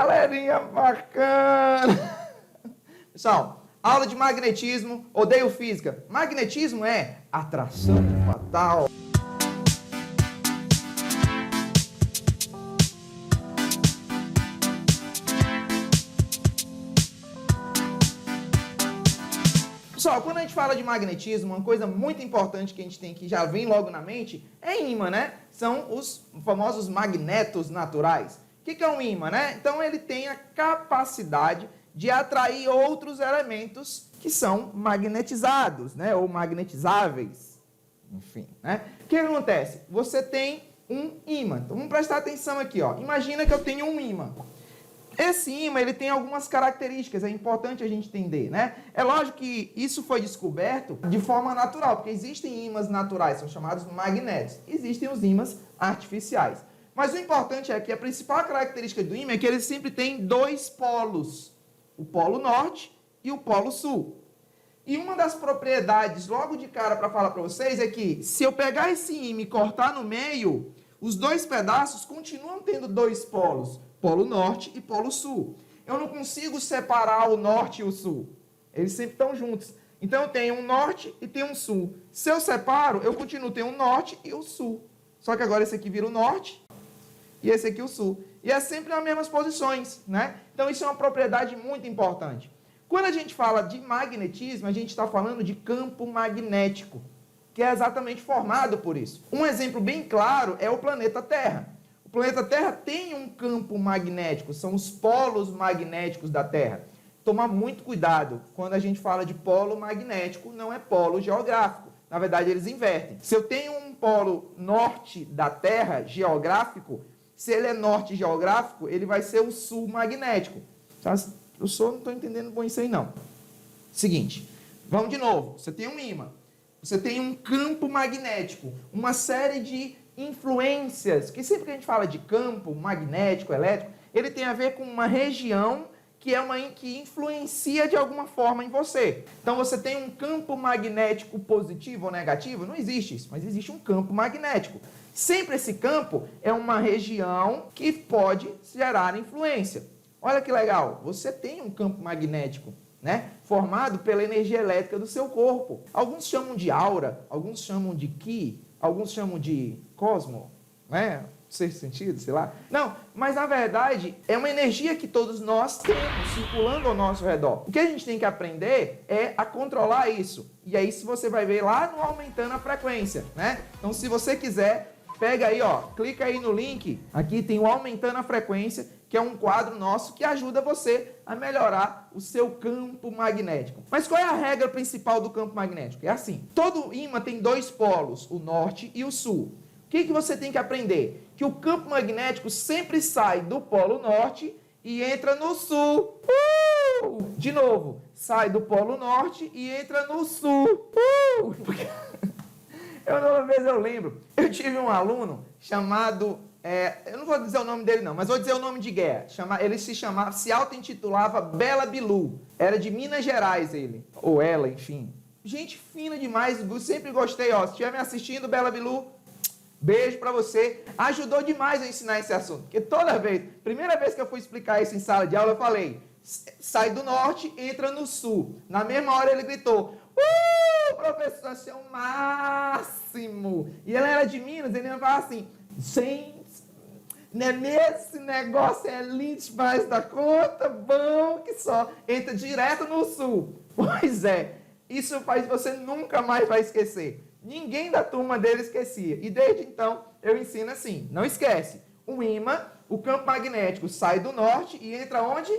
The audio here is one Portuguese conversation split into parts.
Galerinha bacana! Pessoal, aula de magnetismo, odeio física. Magnetismo é atração fatal. Pessoal, quando a gente fala de magnetismo, uma coisa muito importante que a gente tem que já vem logo na mente é ímã, né? São os famosos magnetos naturais. O que é um ímã, né? Então ele tem a capacidade de atrair outros elementos que são magnetizados, né? Ou magnetizáveis. Enfim, né? O que acontece? Você tem um ímã. Então vamos prestar atenção aqui, ó. Imagina que eu tenho um ímã. Esse ímã, ele tem algumas características, é importante a gente entender, né? É lógico que isso foi descoberto de forma natural, porque existem ímãs naturais, são chamados magnetos. Existem os ímãs artificiais. Mas o importante é que a principal característica do ímã é que ele sempre tem dois polos, o polo norte e o polo sul. E uma das propriedades, logo de cara para falar para vocês, é que se eu pegar esse ímã e cortar no meio, os dois pedaços continuam tendo dois polos, polo norte e polo sul. Eu não consigo separar o norte e o sul. Eles sempre estão juntos. Então eu tenho um norte e tenho um sul. Se eu separo, eu continuo tendo um norte e o sul. Só que agora esse aqui vira o norte e esse aqui o sul. E é sempre nas mesmas posições, né? Então isso é uma propriedade muito importante. Quando a gente fala de magnetismo, a gente está falando de campo magnético, que é exatamente formado por isso. Um exemplo bem claro é o planeta Terra. O planeta Terra tem um campo magnético, são os polos magnéticos da Terra. Tomar muito cuidado, quando a gente fala de polo magnético, não é polo geográfico. Na verdade, eles invertem. Se eu tenho um polo norte da Terra, geográfico, se ele é norte geográfico, ele vai ser o sul magnético. Eu só não estou entendendo bom isso aí, não. Seguinte, vamos de novo. Você tem um ímã, você tem um campo magnético, uma série de influências, que sempre que a gente fala de campo magnético, elétrico, ele tem a ver com uma região que influencia de alguma forma em você. Então você tem um campo magnético positivo ou negativo? Não existe isso, mas existe um campo magnético. Sempre esse campo é uma região que pode gerar influência. Olha que legal, você tem um campo magnético, né? Formado pela energia elétrica do seu corpo. Alguns chamam de aura, alguns chamam de ki, alguns chamam de cosmo, né? Sexto sentido, sei lá. Não, mas na verdade é uma energia que todos nós temos circulando ao nosso redor. O que a gente tem que aprender é a controlar isso. E aí se você vai ver lá no Aumentando a Frequência, né? Então se você quiser, pega aí, ó, clica aí no link. Aqui tem o Aumentando a Frequência, que é um quadro nosso que ajuda você a melhorar o seu campo magnético. Mas qual é a regra principal do campo magnético? É assim, todo ímã tem dois polos, o norte e o sul. O que você tem que aprender? Que o campo magnético sempre sai do polo norte e entra no sul. De novo, sai do polo norte e entra no sul. Uma vez eu lembro, eu tive um aluno chamado... eu não vou dizer o nome dele não, mas vou dizer o nome de guerra. Ele se auto-intitulava Bela Bilu. Era de Minas Gerais ele, ou ela, enfim. Gente fina demais, sempre gostei, ó. Se estiver me assistindo, Bela Bilu, beijo pra você. Ajudou demais a ensinar esse assunto, porque primeira vez que eu fui explicar isso em sala de aula, eu falei, sai do norte, entra no sul. Na mesma hora ele gritou, professor, você é o máximo. E ele era de Minas, ele ia falar assim, esse negócio é lindo demais da conta, bom que só. Entra direto no sul. Pois é, isso faz você nunca mais vai esquecer. Ninguém da turma dele esquecia. E desde então, eu ensino assim, não esquece. O ímã, o campo magnético sai do norte e entra onde?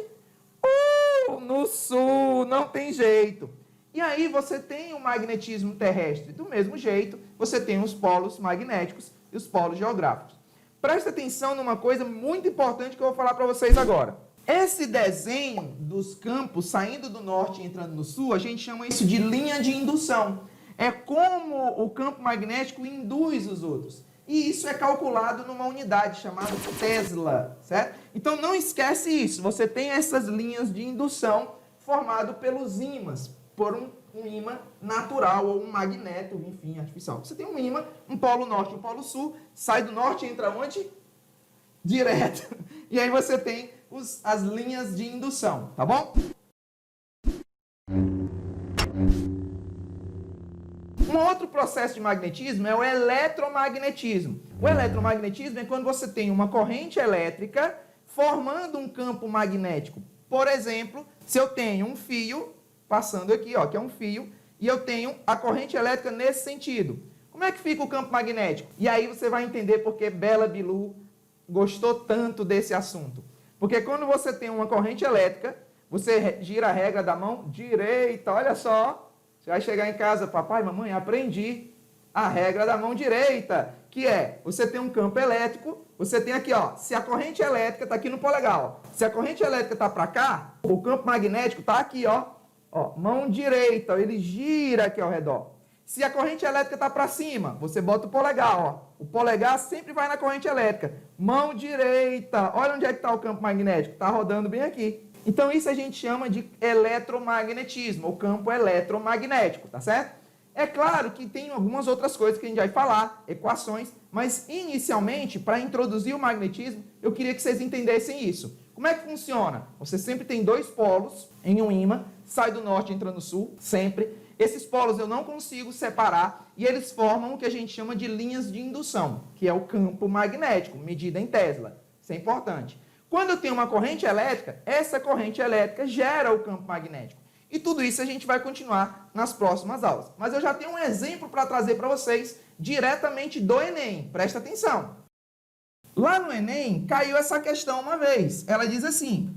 No sul, não tem jeito. E aí você tem o magnetismo terrestre. Do mesmo jeito, você tem os polos magnéticos e os polos geográficos. Presta atenção numa coisa muito importante que eu vou falar para vocês agora. Esse desenho dos campos saindo do norte e entrando no sul, a gente chama isso de linha de indução. É como o campo magnético induz os outros. E isso é calculado numa unidade chamada Tesla, certo? Então não esquece isso. Você tem essas linhas de indução formado pelos ímãs, por um ímã natural ou um magneto, enfim, artificial. Você tem um ímã, um polo norte e um polo sul, sai do norte e entra onde? Direto. E aí você tem as linhas de indução, tá bom? Um outro processo de magnetismo é o eletromagnetismo. O eletromagnetismo é quando você tem uma corrente elétrica formando um campo magnético. Por exemplo, se eu tenho um fio passando aqui, ó, que é um fio, e eu tenho a corrente elétrica nesse sentido. Como é que fica o campo magnético? E aí você vai entender porque Bela Bilu gostou tanto desse assunto. Porque quando você tem uma corrente elétrica, você gira a regra da mão direita, olha só. Você vai chegar em casa, papai, mamãe, aprendi a regra da mão direita, que é, você tem um campo elétrico, você tem aqui, ó, se a corrente elétrica está aqui no polegar, ó, se a corrente elétrica está para cá, o campo magnético está aqui, ó, mão direita, ele gira aqui ao redor. Se a corrente elétrica está para cima, você bota o polegar, ó, o polegar sempre vai na corrente elétrica, mão direita, olha onde é que está o campo magnético, está rodando bem aqui. Então, isso a gente chama de eletromagnetismo, ou campo eletromagnético, tá certo? É claro que tem algumas outras coisas que a gente vai falar, equações, mas inicialmente, para introduzir o magnetismo, eu queria que vocês entendessem isso. Como é que funciona? Você sempre tem dois polos em um ímã, sai do norte e entra no sul, sempre. Esses polos eu não consigo separar e eles formam o que a gente chama de linhas de indução, que é o campo magnético, medida em Tesla. Isso é importante. Quando eu tenho uma corrente elétrica, essa corrente elétrica gera o campo magnético. E tudo isso a gente vai continuar nas próximas aulas. Mas eu já tenho um exemplo para trazer para vocês diretamente do Enem. Presta atenção. Lá no Enem, caiu essa questão uma vez. Ela diz assim,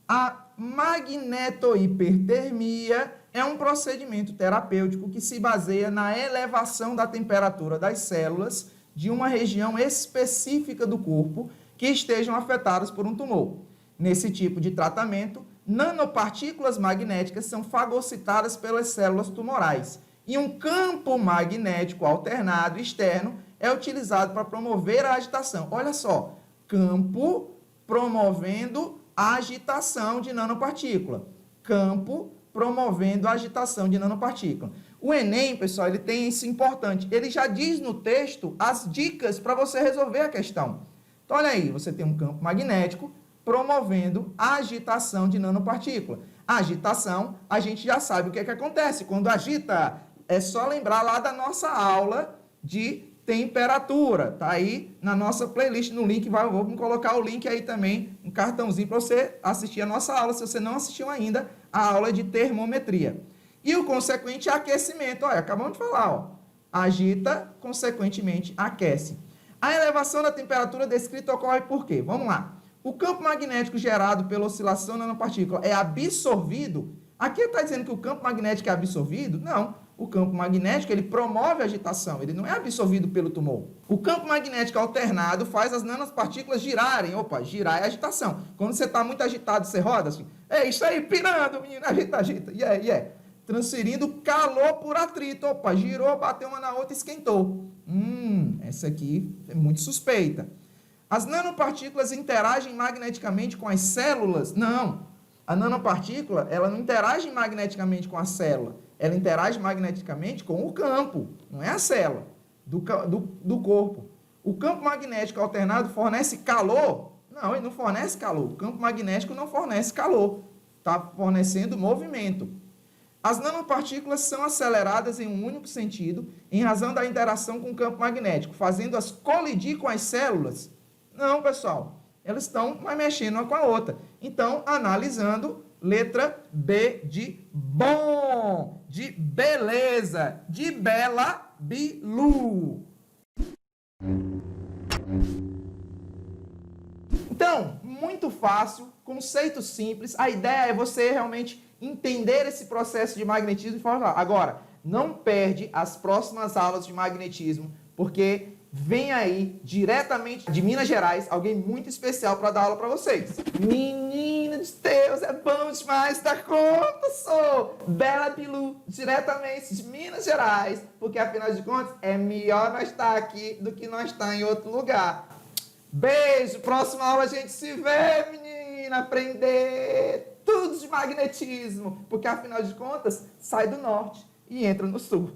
a magnetohipertermia é um procedimento terapêutico que se baseia na elevação da temperatura das células de uma região específica do corpo que estejam afetadas por um tumor. Nesse tipo de tratamento, nanopartículas magnéticas são fagocitadas pelas células tumorais e um campo magnético alternado externo é utilizado para promover a agitação. Olha só, campo promovendo a agitação de nanopartícula. Campo promovendo a agitação de nanopartícula. O Enem, pessoal, ele tem isso importante. Ele já diz no texto as dicas para você resolver a questão. Então, olha aí, você tem um campo magnético promovendo a agitação de nanopartícula. A agitação, a gente já sabe o que é que acontece. Quando agita, é só lembrar lá da nossa aula de temperatura. Tá aí na nossa playlist, no link, vamos colocar o link aí também, um cartãozinho para você assistir a nossa aula, se você não assistiu ainda, a aula de termometria. E o consequente aquecimento, olha, acabamos de falar, ó, agita, consequentemente aquece. A elevação da temperatura descrita ocorre por quê? Vamos lá. O campo magnético gerado pela oscilação da nanopartícula é absorvido. Aqui está dizendo que o campo magnético é absorvido? Não. O campo magnético ele promove a agitação, ele não é absorvido pelo tumor. O campo magnético alternado faz as nanopartículas girarem. Opa, girar é agitação. Quando você está muito agitado, você roda assim. É isso aí, pirando, menino, agita, agita. Yeah. Transferindo calor por atrito. Opa, girou, bateu uma na outra e esquentou. Essa aqui é muito suspeita. As nanopartículas interagem magneticamente com as células? Não. A nanopartícula, ela não interage magneticamente com a célula. Ela interage magneticamente com o campo, não é a célula do corpo. O campo magnético alternado fornece calor? Não, ele não fornece calor. O campo magnético não fornece calor. Está fornecendo movimento. As nanopartículas são aceleradas em um único sentido em razão da interação com o campo magnético, fazendo-as colidir com as células? Não, pessoal. Elas estão mexendo uma com a outra. Então, analisando, letra B de bom, de beleza, de Bela Bilu. Então, muito fácil, conceito simples. A ideia é você realmente entender esse processo de magnetismo e falar. Agora, não perde as próximas aulas de magnetismo, porque vem aí, diretamente de Minas Gerais, alguém muito especial para dar aula para vocês. Menina de Deus, é bom demais dar conta, sou Bela Bilu, diretamente de Minas Gerais, porque afinal de contas, é melhor nós estar aqui do que nós estar em outro lugar. Beijo, próxima aula a gente se vê, menina, aprender tudo de magnetismo, porque afinal de contas, sai do norte e entra no sul.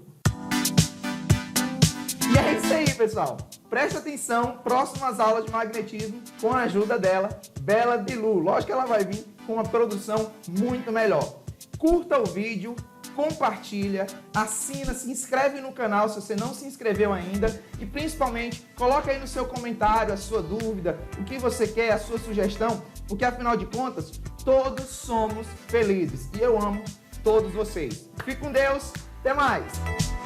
E é isso aí, pessoal. Presta atenção, próximas aulas de magnetismo com a ajuda dela, Bela Bilu. Lógico que ela vai vir com uma produção muito melhor. Curta o vídeo, compartilha, assina, se inscreve no canal se você não se inscreveu ainda e principalmente coloca aí no seu comentário a sua dúvida, o que você quer, a sua sugestão, porque afinal de contas todos somos felizes e eu amo todos vocês. Fique com Deus, até mais!